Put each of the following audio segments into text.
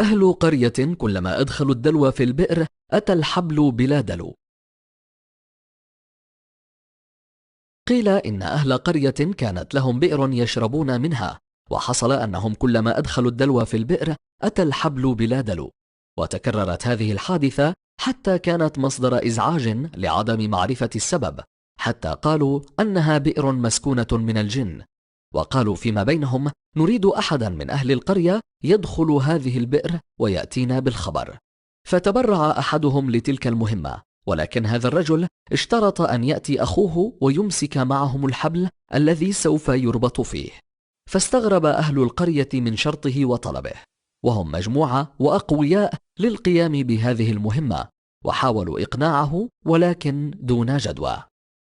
أهل قرية كلما أدخلوا الدلو في البئر أتى الحبل بلا دلو. قيل إن أهل قرية كانت لهم بئر يشربون منها، وحصل أنهم كلما أدخلوا الدلو في البئر أتى الحبل بلا دلو. وتكررت هذه الحادثة حتى كانت مصدر إزعاج لعدم معرفة السبب، حتى قالوا أنها بئر مسكونة من الجن. وقالوا فيما بينهم: نريد أحدا من أهل القرية يدخل هذه البئر ويأتينا بالخبر. فتبرع أحدهم لتلك المهمة، ولكن هذا الرجل اشترط أن يأتي أخوه ويمسك معهم الحبل الذي سوف يربط فيه. فاستغرب أهل القرية من شرطه وطلبه، وهم مجموعة وأقوياء للقيام بهذه المهمة، وحاولوا إقناعه ولكن دون جدوى.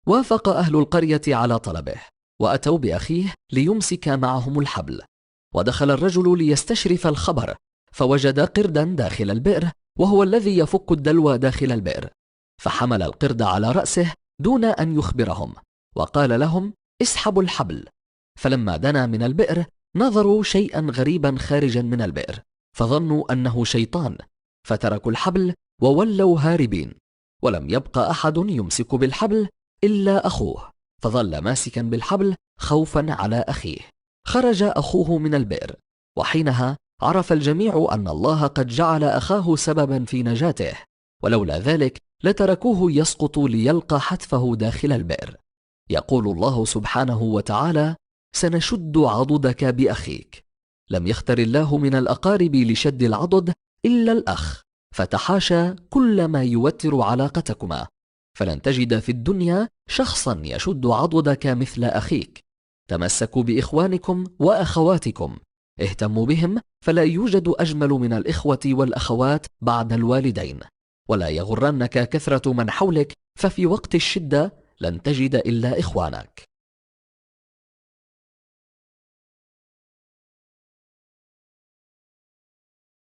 وافق أهل القرية على طلبه، وأتوا بأخيه ليمسك معهم الحبل. ودخل الرجل ليستشرف الخبر، فوجد قردا داخل البئر، وهو الذي يفك الدلو داخل البئر. فحمل القرد على رأسه دون أن يخبرهم، وقال لهم: اسحبوا الحبل. فلما دنا من البئر نظروا شيئا غريبا خارجا من البئر، فظنوا أنه شيطان، فتركوا الحبل وولوا هاربين. ولم يبق أحد يمسك بالحبل إلا أخوه، فظل ماسكا بالحبل خوفا على أخيه. خرج أخوه من البئر، وحينها عرف الجميع أن الله قد جعل أخاه سببا في نجاته، ولولا ذلك لتركوه يسقط ليلقى حتفه داخل البئر. يقول الله سبحانه وتعالى: سنشد عضدك بأخيك. لم يختر الله من الأقارب لشد العضد إلا الأخ، فتحاشى كل ما يوتر علاقتكما، فلن تجد في الدنيا شخصا يشد عضدك مثل أخيك. تمسكوا بإخوانكم وأخواتكم، اهتموا بهم، فلا يوجد أجمل من الإخوة والأخوات بعد الوالدين. ولا يغرنك كثرة من حولك، ففي وقت الشدة لن تجد إلا إخوانك.